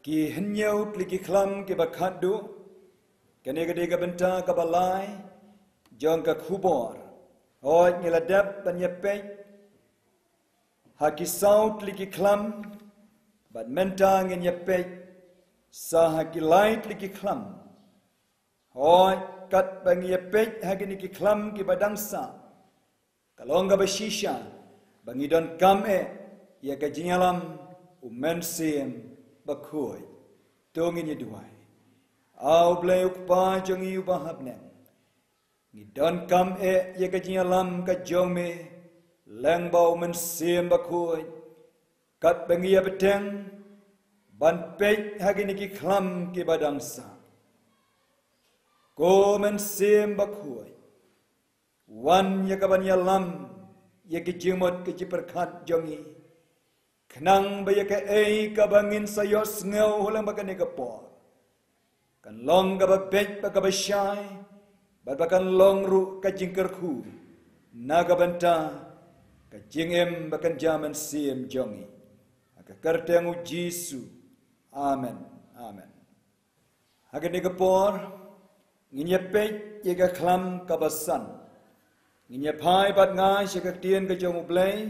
ki henyau liki klam ki bakadu kene gede ka benta ka balai jong ka khubor oi ngeladap banyepek haki saut liki klam bat menta ngenyepek sa haki light liki klam oi kat banyepek haki niki klam ki badangsa kalong ka bashisha bangidon kam ya ka jinyalam umensim bakoi tongin ye duai au bleu pa jong yu bahabne ni don kam ye ka jinyalam ka jome lang bau men sim bakoi kat bengia beteng ban pek hagini ki khlam ki badangsa ko men sim bakoi wan ye ka ban yalam ye ki jimot ki jiperkhat jongi Kenang baya ka ka bangin sayo sngew hulang baka ni kapor. Kan long ka babek baka basyay, bakan long ru ka jingkerku, naga banta ka jingem bakan jaman siem jongi. Aka kertengu Jisu. Amen. Amen. Haka ni kapor, nginyepek ye ka klam ka basan. Nginyepai bat ngai syaka tien ka jongu blay,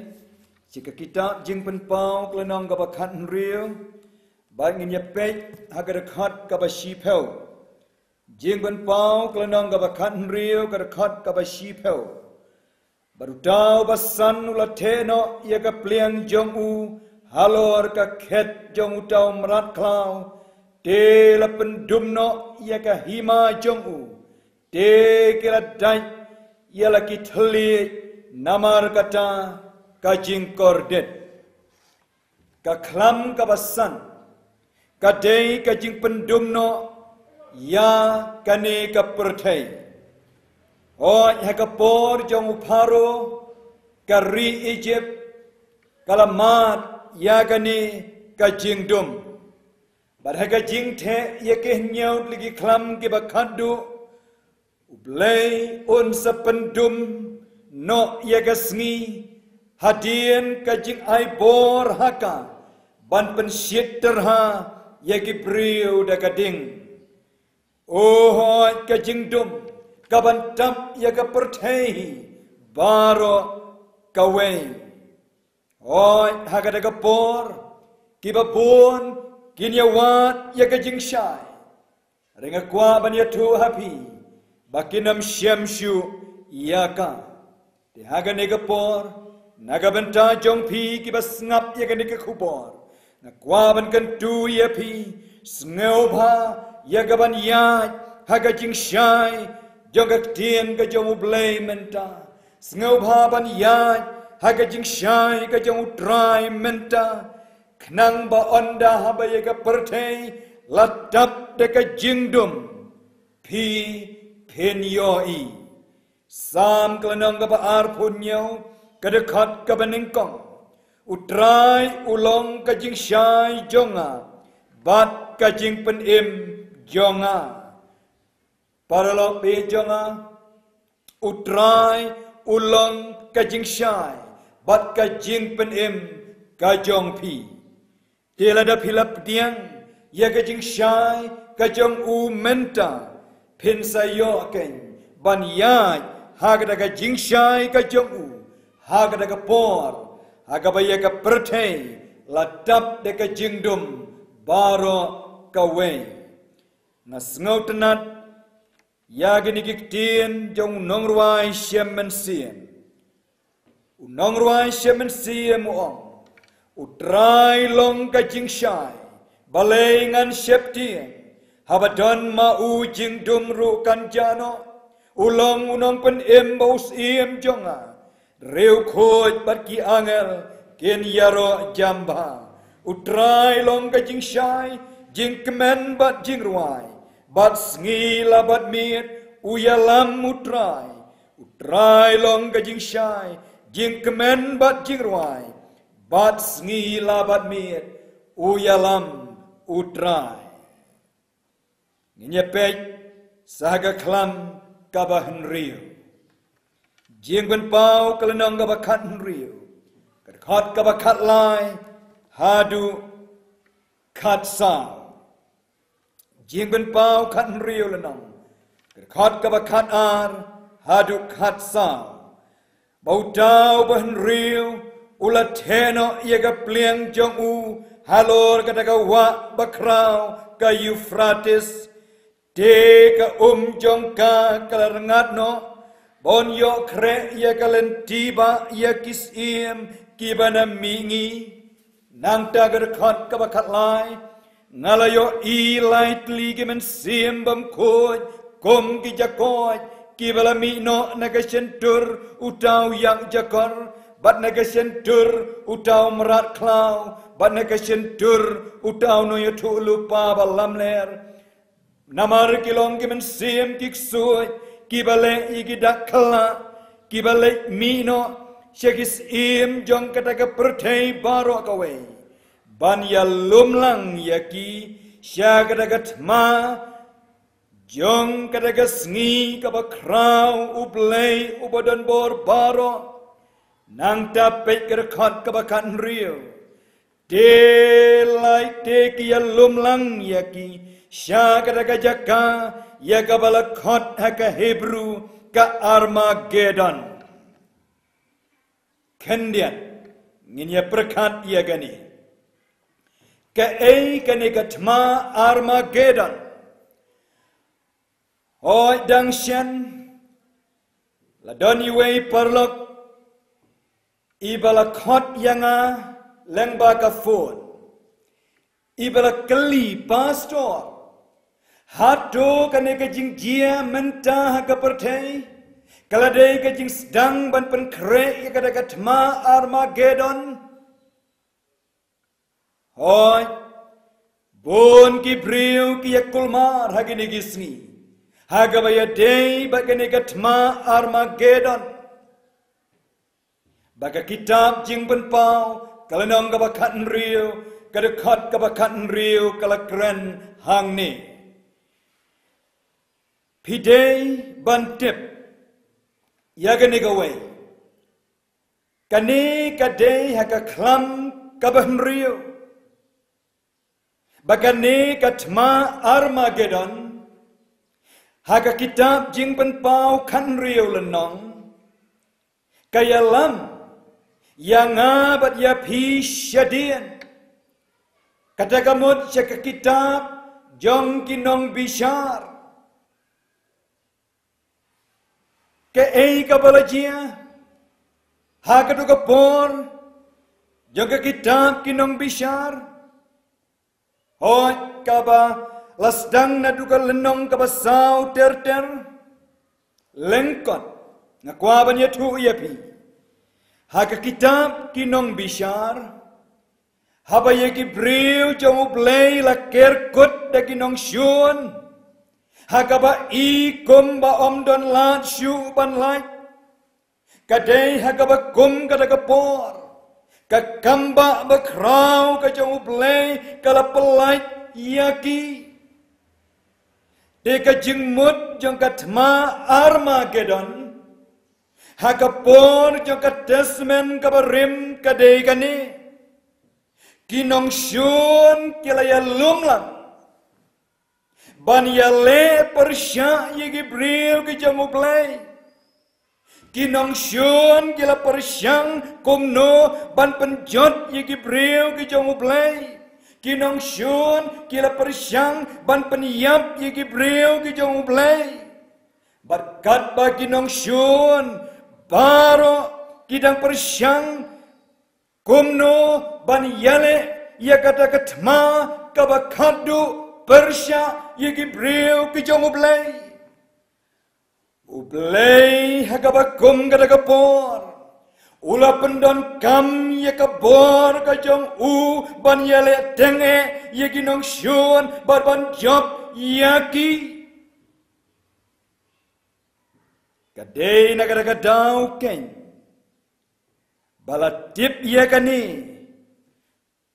jika kita jing penpau kelenong ka bakhat riu baik nginyepek haga dekat ka basipeu jing penpau kelenong ka bakhat riu ka dekat ka basipeu baru tau basan ula theno ia ka pliang jong u halor ka khet jong u tau merat klau te la pendumno ia ka hima jong u te kila dai ia la ki thli namar kata kajing kordet ka klam ka basan ka dei kajing pendumno ya kane ka perthai o ya ka por jong uparo ka ri Egypt kalamat ya kane kajing dum bar ha kajing the ye ke nyau ligi klam ke bakhadu ublei un sa pendum no ya ka sngi Hadian kajing ai bor haka ban pensiet terha ya kibriu da kading oh kajing dum kaban tap ya ka perthai baro kawai oi haka da kapor kibabun kinyawat ya kajing syai renga kwa ban ya tu happy bakinam syamshu ya ka de haga ne kapor naga benta jong pi ki bas ngap ye kan ke khubor na kwa ban kan tu ye pi sneu bha ye ga ban ya ha ga jing shai jong ga tien ga jong blai menta sneu bha ban ya ha ga jing shai ga jong trai menta knang ba onda ha ba ye ga perthai latap de ka jingdum pi pen yo I sam klanong ga ba ar punyo kadekat kabaningkong utrai ulong kajing syai jonga bat kajing penim jonga paralo be jonga utrai ulong kajing syai bat kajing penim kajong pi tilada philap tiang ya kajing syai kajong u menta pin sayo ken ban yai hagada kajing syai kajong u haga daga por haga baya ka perthai latap daga jingdum baro kawe ngasngau tenat ya gini giktien jong nongruai syemen sien unongruai syemen sien muong utrai long ka jingshai balengan syeptien habadon ma u jingdum ru kanjano ulong unong pen embos iem jonga Reu khoj bat ki angel ken yaro jamba utrai long ka jing shai jing kemen bat jing ruai bat sngi la bat miet uyalam utrai long ka jing shai jing kemen bat jing ruai bat sngi la bat miet uyalam utrai nyepek saga klam kabahan riu Jing ben pau kelenong ka bakhat riu Kadkhat ka bakhat lai hadu khat sao jing ben pau khat riu la nong khat ka ba khat ar hadu khat sao bau tau ben riu ula theno ye ga pliang jong u halor ka ta ka wa ba krau ka Euphrates te ka jong ka kalangat no bon yo kre ye kalen tiba ye kisim kibana mingi nang ta ga khat ka ba khat lai ngalayo i lightly given simbam khoj kom ki jakoj kibala mi no nagasentur utau yang jakor bat nagasentur utau merat klau bat nagasentur utau no yatu lupa balam ler namar kilong given sim kiksuj kibale igidak kala kibale mi no shekis im jong kataka pertei baro kawe ban ya lumlang yaki syagadagat ma jong kadagas ngi kaba krau ublei ubodon bor baro nang tapek kerekat kaba kan rio de lai te ki ya lumlang yaki syagadaga jaka ya kabala khot haka Hebrew ka Armageddon kendian nginya perkat ya gani ka ei kani katma Armageddon oi dangshan la doni wei perlok ibala khot yanga lengba ka phone ibala kali pastor hato kane ka jing jia menta ka perthei kaladei ka jing sedang ban pen kre ya ka katma Armageddon oi bon ki briu ki yakulmar hagini gisni hagabaya day bagani katma Armageddon baga kitab jing ben pau kalanong ka bakat riu kadakat ka bakat riu kalakren hang ni pidei bantip yagani gawai kani kadei haka klam kaban riu bagani katma Armageddon haka kitab jing pen pau kan riu lenong kaya lam yang abat ya pishadian kata kamut syaka kitab jong kinong bishar ke ei kabalajia haka tu kapor jong ke kitab kinong bishar hoi kaba lasdang na duka lenong kabasau ter lengkot na kwaban ya tu yapi haka kitab kinong bishar habaya ki briu jong ublei la kerkut da kinong syun haka ba i kum ba om don lat syu ban lai kadei haka ba kum kada kapor ka kamba ba krau ka jong ublei kala pelai yaki deka jingmut jong katma Armageddon hakapor jong katesmen kabarim kadegani kinong syun kilaya lumlang ban yale persya yegi bril ki jong ublei kinong syun kila persyang kumno ban penjot yegi bril ki jong ublei kinong syun kila persyang ban peniyap yegi bril ki jong ublei berkat ba kinong syun baro kidang persyang kumno ban yale ya kata katma kabakadu persya yegi bril ki jong ublei ublei hagabakum kata kapor ula pendon kam ye kabor ka jong u ban yale tenge ye ginong syun ban job yaki kadei nagara kadau ken balatip ye kani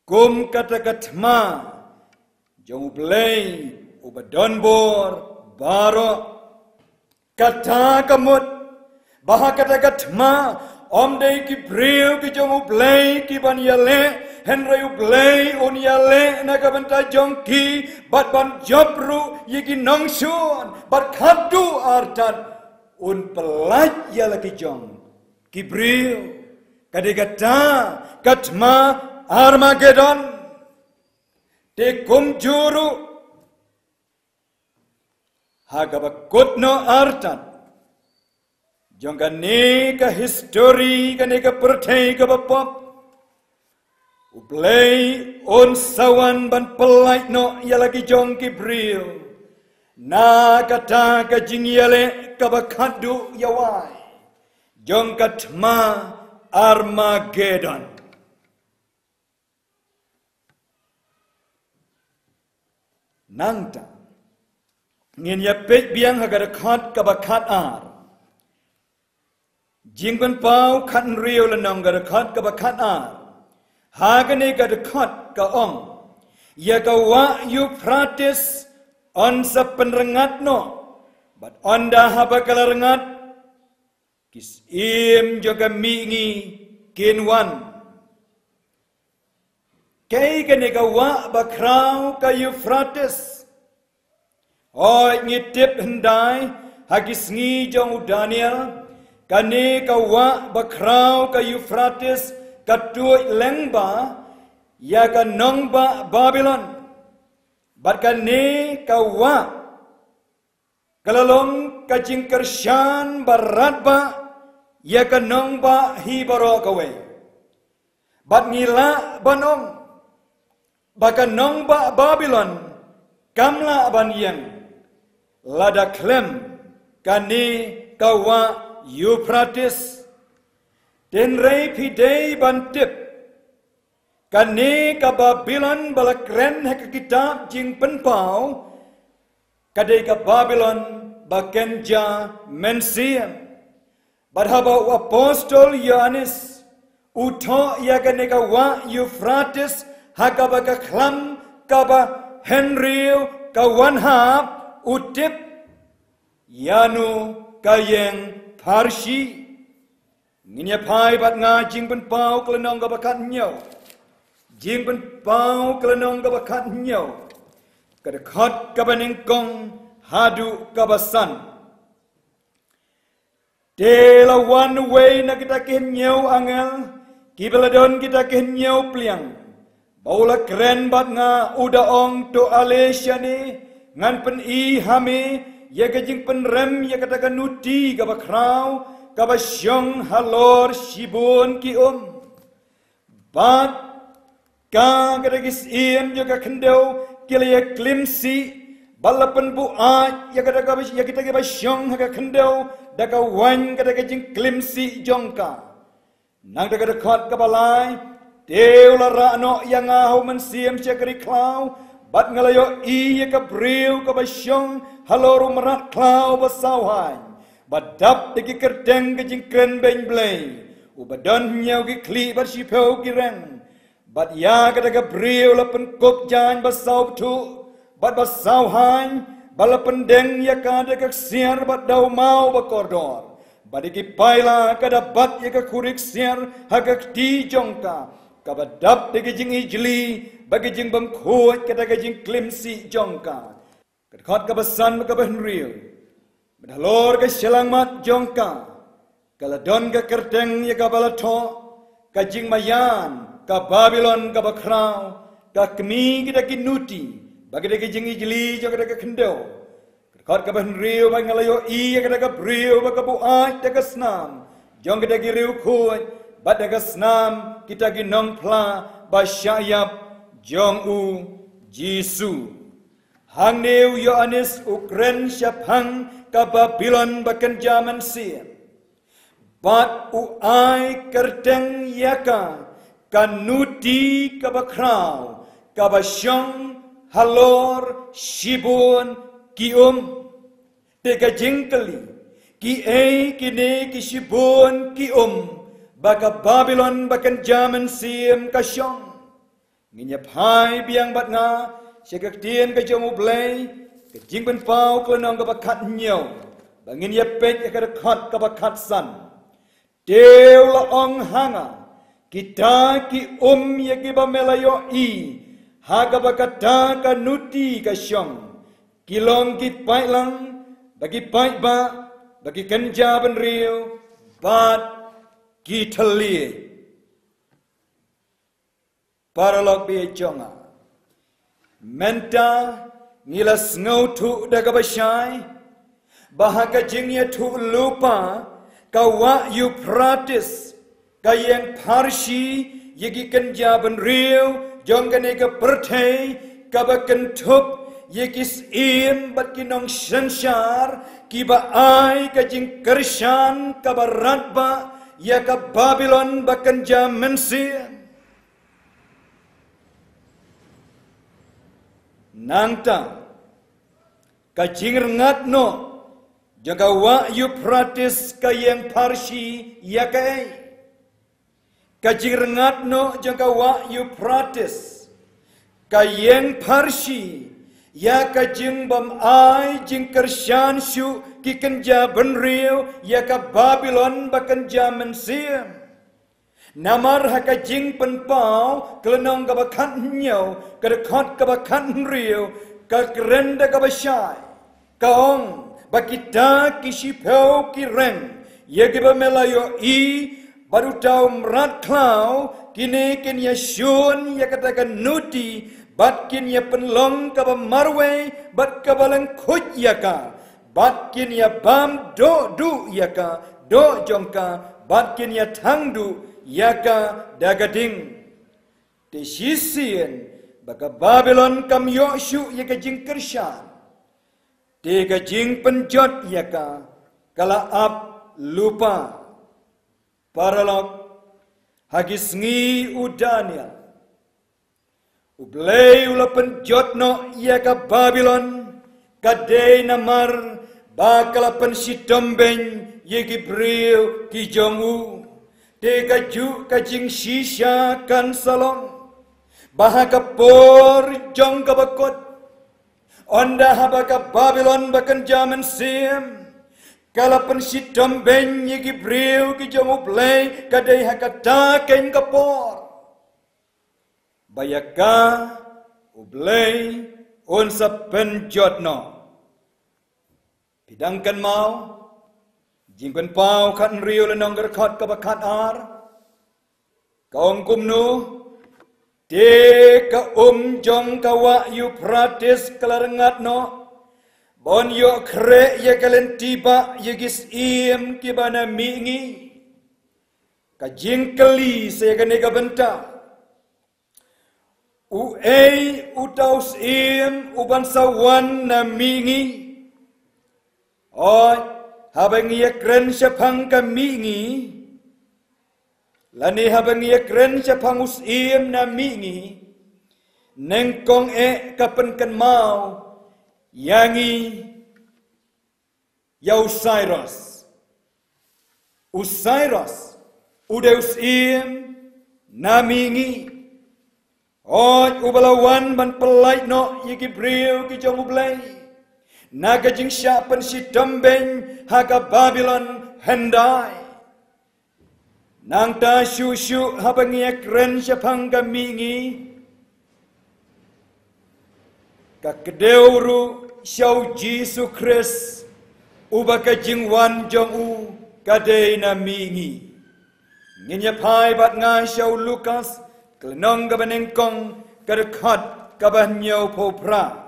kum kata katma jong ublei ubadon bor baro kata kamut bahakata katma om dei ki bril ki jong ublei ki ban yale Henry play on yale na kabanta jongki but ban jobru yiki nongshun but khadu artan un pelaj yalaki jong Kibril kadegata katma Armageddon te kumjuru hagabakutno artan jongka neka history kaneka perthai kabapop uplay on sawan ban pelai no yalagi jong Kibril na kata ka jingyale kabakadu yawai jong katma Armageddon nangta ngin ya pek biang hagar khat kabakat ar jingban pau khan riu lanong gar khat kabakat ar hagane gar khat ka ong ya ka wa Euphrates on sa penrengat no but onda habakalarengat kis im juga mingi kinwan kay kanega wa bakrau ka Euphrates oi ngitip hendai hagis ngi jong Daniel kanega wa bakrau ka Euphrates katuy lengba ya ka nongba Babylon bat kanega wa kalalong kajing kersyan baratba ya ka nongba hibaro kawe bat ngila banong baka nongba Babylon kamla ban yang lada klem kani kawa Euphrates den rei pidei ban tip kani ka Babylon balakren hek kitab jing penpau kadai ka Babylon bakenja mensiam badhaba apostol Yohanes uto ya kani kawa Euphrates Hakaba ka klam kaba Henry kawanhab utip yanu kayeng parsi nginya pai bat nga jing pen pau kelenong ka bakat nyau jing pen pau kelenong ka bakat nyau kadekhat ka baningkong hadu kabasan Dela one way na kita kenyau angel kibeladon kita kenyau pliang Baula keren bat nga udaong to Alesya ni ngan pen I hame ya kajing pen rem ya katakan nuti ka bakrau ka basyong halor shibun ki bat ka kadagis iem ya ka kendau kilaya klimsi balapan bu a ya katakan ya kita ka basyong ha ka kendau da ka wan kadaging klimsi jongka nang da kadakat ka balai Deula rano yang ahu mensiam syakari klau bat ngalayo iya ka briu ka basyong haloru merat klau basawhan badap deki kerteng ke jingkren ben blay ubadan nyau ki kli bat sipau ki reng bat ya ka daga briu lapen kop jan basaw tu bat basawhan balapen deng ya ka daga siar bat dau mau bakordor bat deki paila ka dabat ya ka kurik siar hagak di jongka kabadap de gijing ijli bagi jing bangkhuat kada gijing klimsi jongka kadkhat kabasan kaban real bedalor ka selangmat jongka kaladon ka kerteng ya kabalatho kajing mayan ka Babylon ka bakrau ka kemi kita kinuti bagi de gijing ijli jongka ka kendau kadkhat kaban real bang ngalayo I kada ka brio ka buat ka snam jong kada giriu khuat Badaga snam kita ginong pla basyayap jong u Jisu. Hang neu Yohanes ukren syapang ka Babylon bakan jaman siam. Bat u ai kerteng yaka kanuti ka bakrau ka basyong halor shibun kium teka jingkali ki ei kine ki shibun kium baka Babylon bakan jaman siam kasyong nginyap hai biang bat nga syakak tien ka jomu blay ka jingban pau klenong ka bakat nyau bangin yapet ka dekat ka bakat san dew la ong hanga kita ki ya ki ba melayo i haga ba kata ka nuti ka syong kilong ki pai lang bagi pai ba bagi kenja ben riu bat ki thali paralog bi jonga menta ngilas ngau tu daga ba syai bahaga jingya tu lupa kawa yu pratis kayang parsi yegi kenja ben riu jong kane ka perthai ka ba kentup yegis im bat kinong sansar ki ba ai ka jing kershan ka ba ratba ya ka Babylon ba kenja mensia nangta ka jing rengat no jaga wa yu pratis kayang parsi ya kai kajing rengat no jaga wa yu pratis kayeng parsi ya kajing bam ai jing kershan shu ki kenja benriu ya ka Babylon bakan jaman siam namar ha kajing penpau kelenong ka bakan nyau ka dekat ka bakan riu ka kerenda ka basyai kaong bakita kisipau kireng ya ki melayo i baru tahu merat klau kini ya syun ya katakan nuti bat ya penlong ka marwe bat ka balang khut ya ka bat ya bam do ya ka do jongka bat ya thangdu ya ka dagading di sisian baka Babylon kam yoshu ya ka jing kershan di ka jing penjot ya ka kala ap lupa paralog hagis ngi udania ublei ula penjotno ia ka Babylon kadei namar bakala pensitomben ye Gibril ki jongu de kaju kajing shisha kan salong bahaka por jong ka bakot onda habaka Babylon bakan jaman sim kala pensitom ben ye Gibril ki jong ublei kadai hakata ken kapor bayaka ublei unsa penjotno pidangkan mau jingpen pau kan riu lenong gerkot ka bakat ar kaong kumnu de ka jong ka wa yu pratis kalarengatno bon yo kre ye kalen tiba ye gis im kibana mingi ka jingkeli se ka nega benta u ei utaus im uban sawan na mingi oi habang ye kren sepang ka mingi lani habang ye kren sepang us im na mingi nengkong kapen kan mau yangi ya Usairos udeus im namingi oj ubalawan ban pelai no ye Gibril ki jong ublai naga jing syapan si dombeng haga Babylon hendai nang ta syu habang ye kren syapang kamingi ka kedeuru Syau Jesu Kris ubaka jingwan jong u kadei na mingi nginya pai bat nga Syau Lukas kelenong ka benengkong kadekat ka banyau popra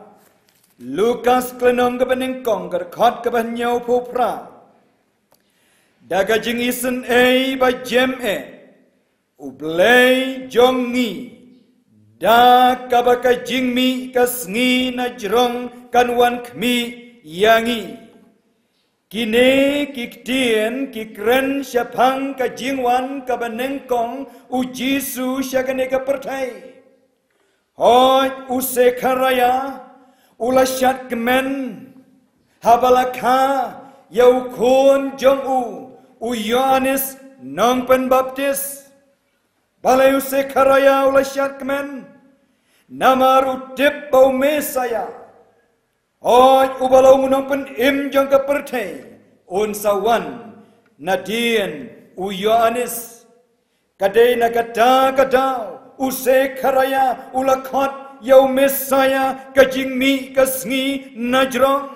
Lukas kelenong ka benengkong kadekat ka banyau popra daga jing isen ba jem ublei jongi da kabaka jingmi kasngi na jrong kanwan kmi yangi kine kiktien kikren syapang ka jingwan ka banengkong u Jisu syagane ka pertai hoj u Sekharaya ulasyat kemen habalaka yau kun jong u Yohanes nong penbaptis balai u Sekharaya ulasyat kemen namaru tip bau mesaya oj ubalau nong pen im jong ka pertai un sawan nadien u Yohanes kadai na kata kadau use karaya ulakot yau mesaya kajing mi kasngi najrong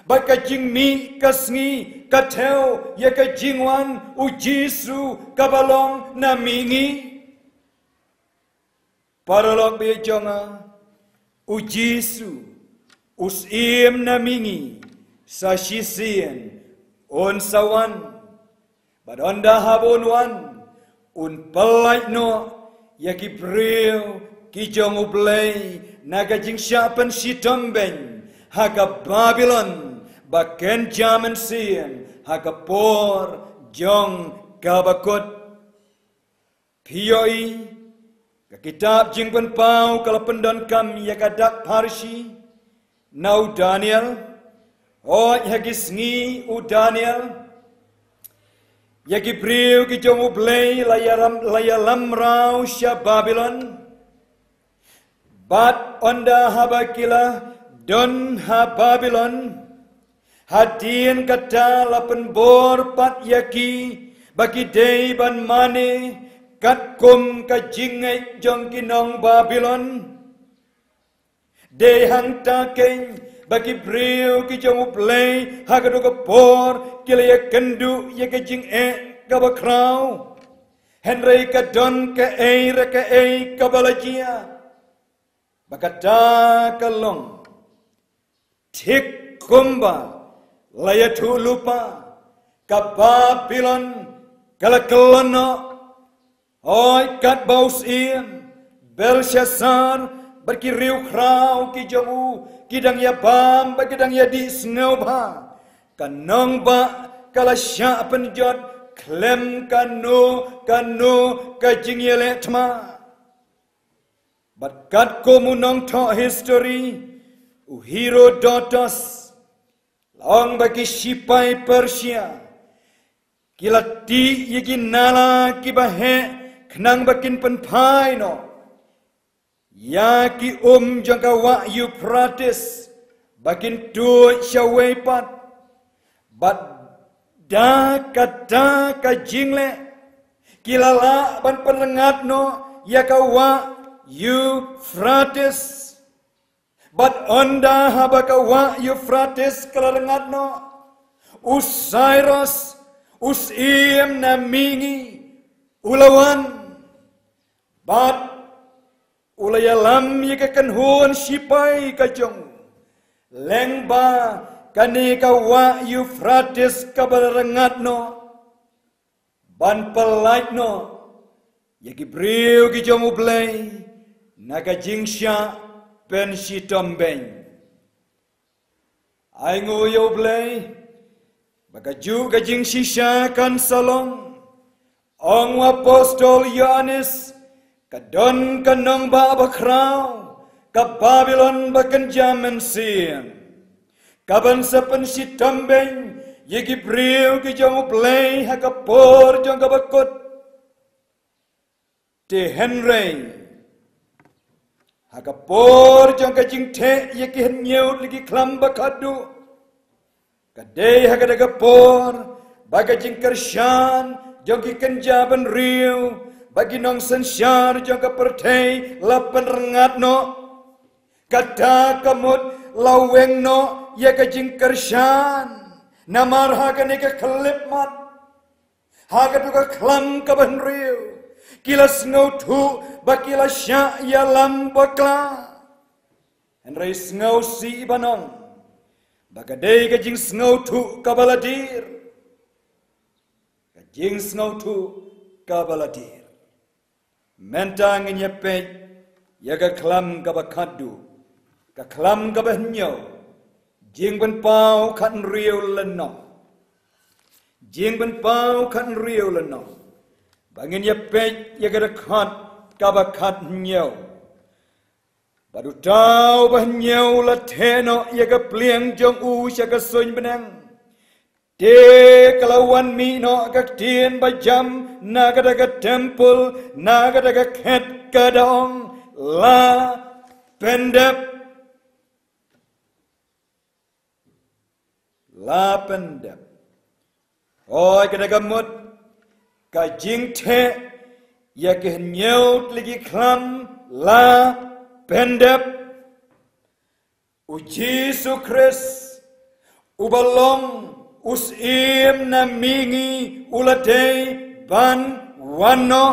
ba kajing mi kasngi katel ya kajingwan ujisu kabalong namingi paralog bejonga ujisu usim namingi sasisian on sawan badonda habonwan un palai no ya kibril kijong ublay nagajing siapan sitomben haga Babylon baken jaman sian haga por jong kabakot piyoi ka kitab jingpan pau kala pendon kam ya kadak parsi nau Daniel oi hagis ngi u Daniel ya kibriu ki jong ublay layalam rau sya Babylon bat onda habakila don ha Babylon hadin kata lapen bor pat yaki bagi day ban mane kat kum ka jingai jong kinong Babylon day hang takeng bagi briu ki jong ublay hagadu ka por kila ya kendu ya ka jing ka bakrau Henry ka don ka ei ka balajia bakata kalong tik kumba layatu lupa ka Babylon kalakalano oi kat baus in Belshazzar berkiriu krau ki jamu kidang ya bam bagidang ya di snow ba kanong ba kala sya penjot klem kanu kajing yele tma Batkat komunong to history Herodotus long bagi sipai Persia kilati yiki nala kibahe kenang bakin penpai no yaki jangka wa Euphrates bakin tu syawaipat bat da kata kajingle kilala ban penengat no yakawa Euphrates but onda habakawa Euphrates kalalengat no Usairos usim namingi ulawan but ulayalam yakakanhun sipai kajong lengba kanikawa Euphrates kalalengat no ban pelait no yakibriu kijong ublay nagajingsya pen sitombeng ay nguyo blay bagaju gajing sisya kan salong ong apostol Yohanes kadon kanong babakraw ka Babylon bakan jaman siyan kaban sa pen sitombeng yakibriu kijong ublay hakapor jong kabakot te Henry Hakapor jong kajing te yaki henyau lagi klam bakadu kadai hakadagapor bagajing kersyan jong ki kenjaban riu bagi nong sensyar jong kapertei lapan rengat no kata kamut laweng no yakajing kersyan namar hakaneka kelip mat hakaduka klam kaban riu kilas ngautu bakila sya ya lambakla Henry ngau si banong bagadai kajing ngautu kabaladir kajing ngautu kabaladir mentang nyepet ya ka klam kabakadu ka klam kabahnyo jing ben pau kan riu leno jing ben pau kan riu leno bangin ya pek ya gerakat kabakat nyau baru tahu bah nyau la teno ya ga pliang jong u sya ga soin benang de kalawan mi no ga tien bajam na ga daga temple na ga daga ket kadong la pendep oi ga daga mut kajing te ya ke nyaut lagi klam la pendep u Yesu Kris ubalong usim na mingi ulatay ban wano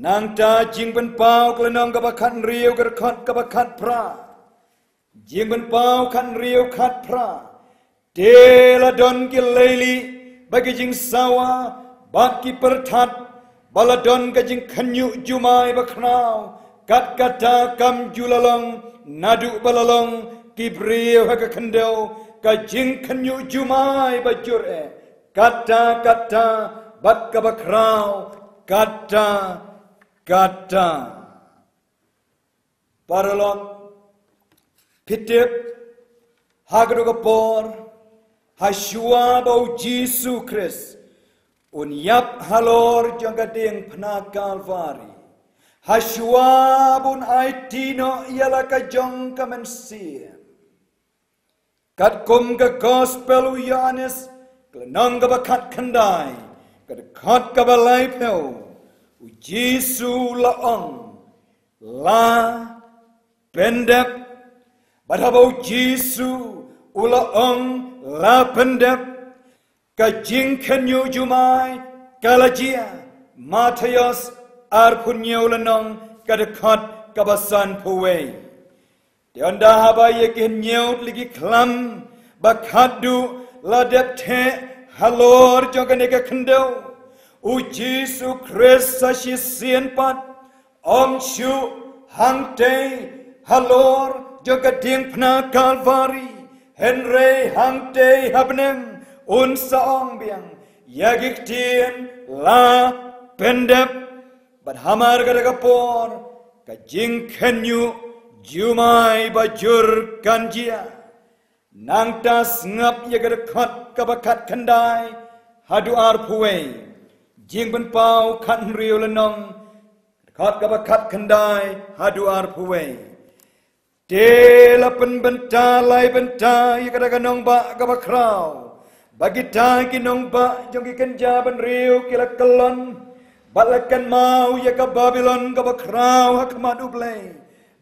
nang ta jing ben pau klenong kabakan riu kerkot kabakat pra jing ben pau kan riu kat pra dela don kileli bagi jing sawa baki pertat baladon ka jing kanyu jumai baknau kat kata kam julalong nadu balalong kibriu haka kendau ka jing kanyu jumai bajur kata kata bat kabakrau kata kata paralog pitip hagru kapor hasua bau Yesu Kris unyap halor jangka ding pena Kalvari hasua bun aitino ialah kajong kamensia kat kum ke gospel Yohanes kelenong ke bakat kendai kedekat ke balai peu Yesu laong la pendep badhabau Yesu ulaong la pendep kajing kenyu jumai kalajia Matius arpunnya ulanong kadekat kabasan puwei Tiada habai kenyau lagi klam bakadu ladep te halor jangan eka kendau u Yesu Kris sasisian pat om shu hangte halor jangan ding pna Kalvari Henry hangte habneng un saong biang yagik tien la pendep bad hamar kadakapor kajing kenyu Jumai bajur kanjia nang tas ngap ya kedekat kabakat kendai hadu arpuwei jing ben pau kan riu lenong dekat kabakat kendai hadu arpuwei delapan benta lai benta ya kedakanong ba kabakrau bagi tai kinong ba jong kenja ben riu kila kelon balakan mau ya ke Babylon kabakrau hakmadu blai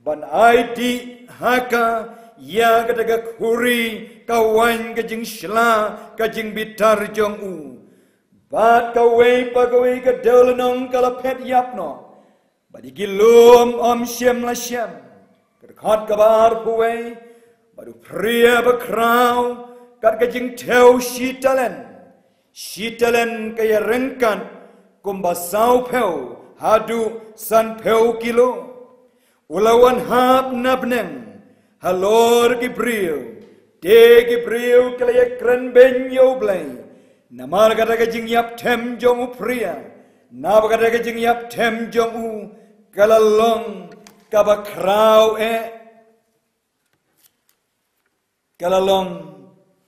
ban aidi haka ya kadaga kuri kawan kajing shla kajing bitar jong u bat kawai pagawai kadalnong kalapet yapno badi gilum om syam la syam kadkhat kabar puwai badu pria bakrau kad kajing teu shitalen kaya rengkan kumbasau peu hadu san peu kilo Ulawan hab nabneng halor Gibril de Gibril kalaya kren benyo blai namar kata kajing yap tem jong u pria nab kata kajing yap tem jong u kalalong kabakrau kalalong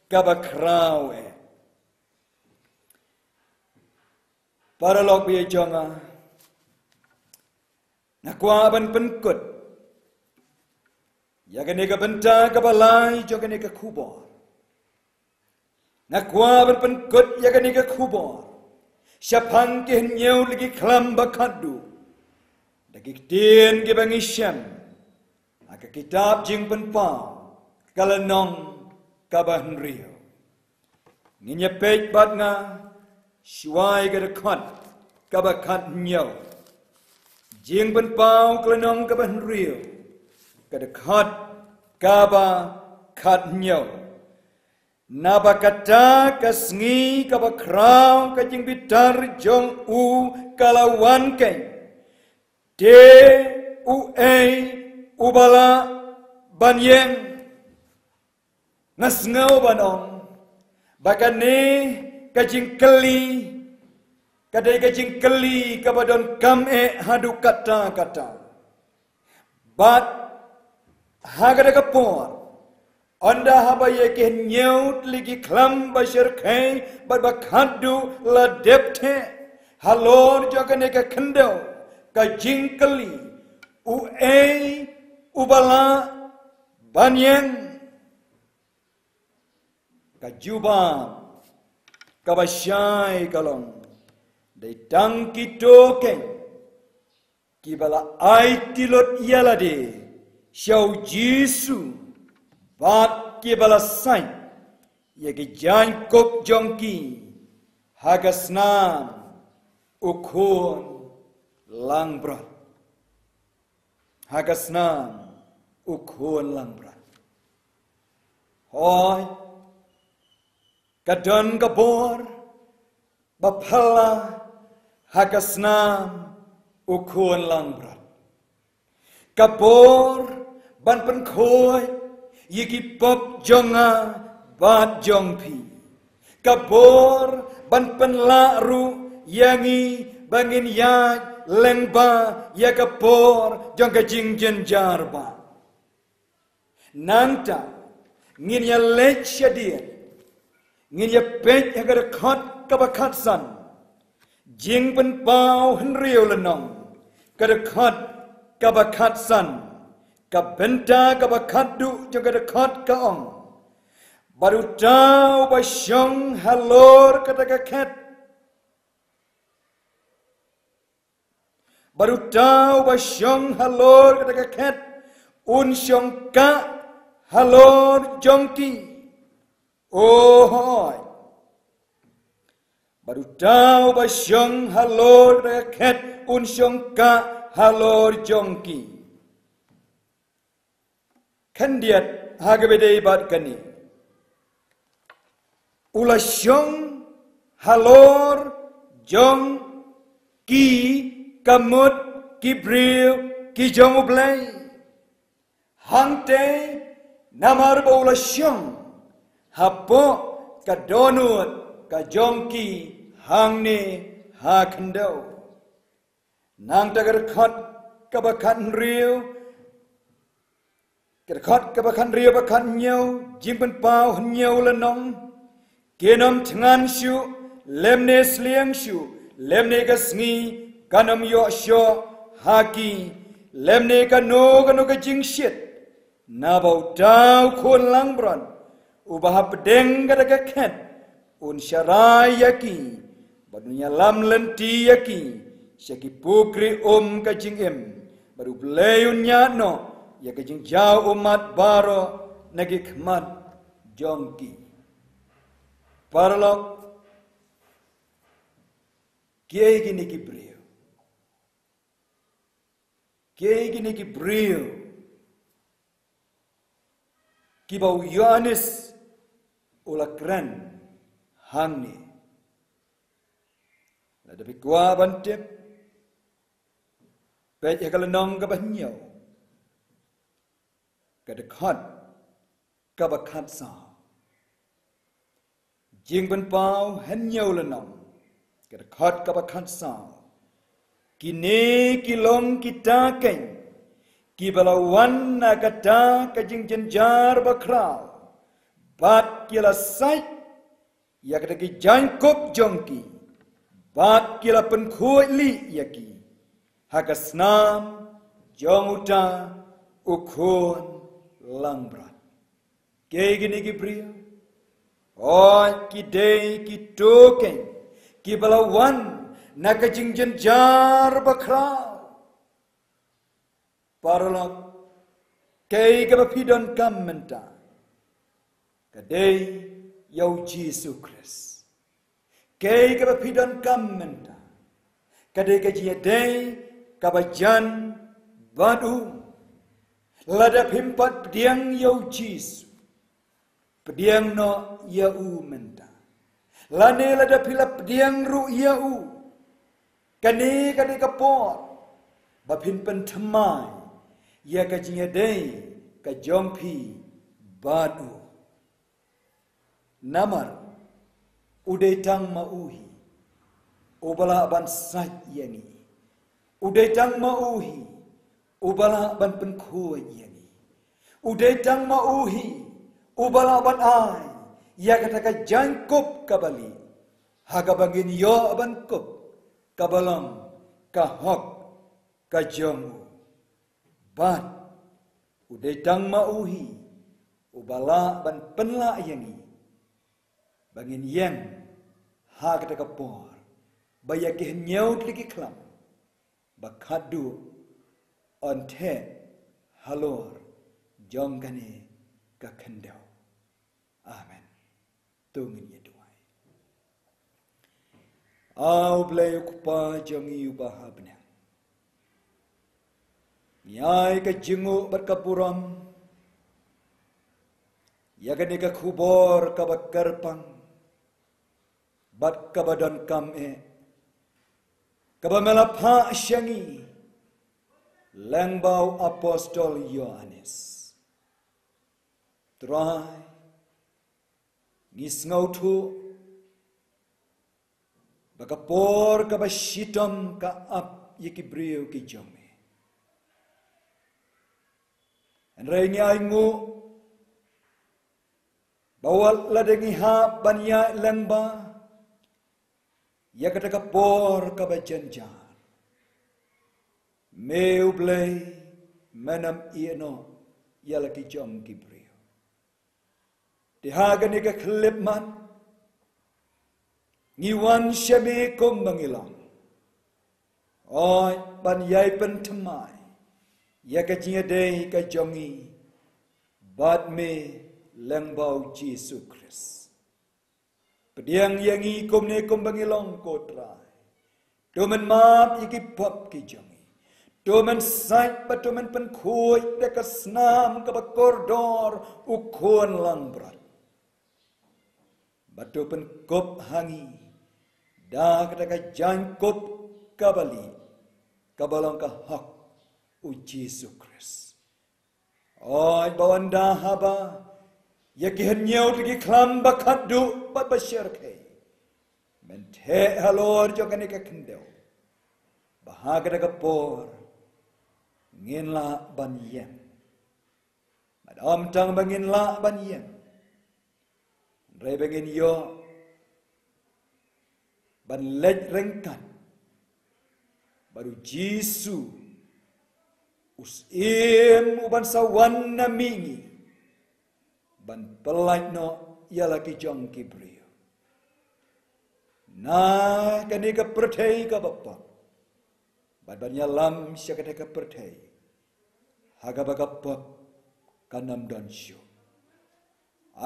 kabakrau para lok biya jonga nakwa ban penkut ya kene ka benta ka balai jo kene ka kubor nakwa ban penkut ya kene ka kubor syapang ke nyau lagi klam bakadu dagi tien ke bangisyan aka kitab jing penpa kalanong kabahan rio nginya pej bat nga syuai ka dekat kabakat nyau jing ben pau klenong ka ban rio kadekat kaba kat nyau nabakata kasngi kaba krau kajing bitar jong u kalawan kai de u ubala banyeng ngasngau banong bakane kajing keli kadai kajing keli kabadon kam hadu kata bat hagada kapor anda habaya ke nyaut ligi klam bashir kai bat bakhadu la depte halor jogane ka kendo kajing keli ubala banyeng kajuba kabasyai kalong Dai tang ki token ki bala ai tilot yala de shau Jesu bat ki bala sain ye ki jan kop jongki hagasnam ukon langbrat hagasnam ukon langbrat hoi kadon gabor bapala hagasnam ukon langbrat kabor ban pen khoi yiki pop jonga bat jongpi kabor ban pen la ru yangi bangin ya lengba ya kapor jong ka jingjen jarba nanta ngin ya lech shadia ngin ya pet ya ka khat ka bakhat san jing pen pau hen riu lenong ka khat ka bakhat san ka benta ka bakhat du jong ka khat ka ong baru tau ba shong halor ka ka khat baru tahu basyong halor kata ket un syong ka halor jongki oh hoy baru tahu basyong halor kata ket un syong ka halor jongki kan diat hagabedei bat kani ulasyong halor jong ki kamut kibril ki jongublay hangte namar baulasyong hapo kadonut ka jongki hangne hakandau nang tagar khat kabakan riu khat kabakan riu bakan nyau jimpen pau nyau lenong kenom tngan shu lemne sliang shu lemne gasngi kanam yo sho haki lemne kano ka jingshit nabau tau khon langbran ubah pedeng ka ket un syarai yaki badunya lam lenti yaki syaki pukri ka jingem baru blayun nyano ya ka jing jau umat baro nagi khmat jongki parlok kiai gini kibre kiai gini ki brio ki bau Yohanes ulakran hangni la dapat gua bantep pej kalenong ka banyau ka dekat ka bakat sa jing ban pau hanyau lenong ka dekat ka bakat sa kini kilong kita ken kibalawan na kata kajing jenjar bakrau bat kila sai ya kata ki jangkop jongki bat kila penkhoi li yaki hakasnam jonguta ukun langbrat ke gini ki pria oi ki dei ki token kibalawan nak jingjen jar bakrau parlok kei ka pidon kamenta kadei yau Jesus Christ kei ka pidon kamenta kadei ka jiadei ka bajan badu lada pimpat pediang yau Jesus pediang no yau menta lane lada pilap pediang ru yau kani kani kapor bapin pentamai ya kajinya dei ka jongpi badu namar udai tang mauhi ubala ban saj yani udai tang mauhi ubala ban penkhoi yani udai tang mauhi ubala ban ai ya kata ka jangkop kabali haga bangin yo ban kop kabalang kahok kajomu ban udai tang mauhi ubala ban penla yani bangin yang ha kata kapor baya ke nyaut liki klam bakadu on the halor jongkane ka khendau amen tungin ye duai au blay kupa jongi ubahabna nyai ka jingu berkapuram yagane ka khubor ka bakarpang bat ka badan kam ka bamelapha syangi langbau apostol Yohanes try ngisngau thu bakapor ka bashitam ka ap yikibriu ki jome Renya ingu bawal ladengi ha banya lengba ya kata kapor kabajanjar meu blay manam ieno ya laki jom kibrio dihagani ka klipman ngiwan syami kum mengilang oi ban yai pentemai ya kajinga day ka jongi bad me lengbau Jesu Christ pediang yangi komne kom bangilong kotra domen map iki pop ki jongi domen sait ba domen pen khoi de ka snam ka ba koridor ukon lang brat ba dopen kop hangi da ka jangkop kabali kabalong ka hak u Jesu Christ. Oi bawanda haba yakihan nyau lagi klam bakadu bat basyar kai. Mente halor jogane ka kendau. Bahaga daga por nginla ban yem. Madam tang banginla ban yem. Re bangin yo ban lej rengkan. Baru Jesu usim uban sawan na mingi ban pelaj no ialah ki jong kibrio na kani ka perthai ka bapa ban lam syakata ka perthai haga ba ka kanam dan syu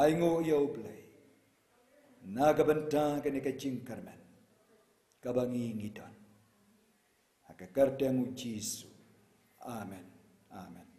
aingo yo play na ka benta kani ka jingkarman ka bangi ngidan haga kardang Jesu Amen. Amen.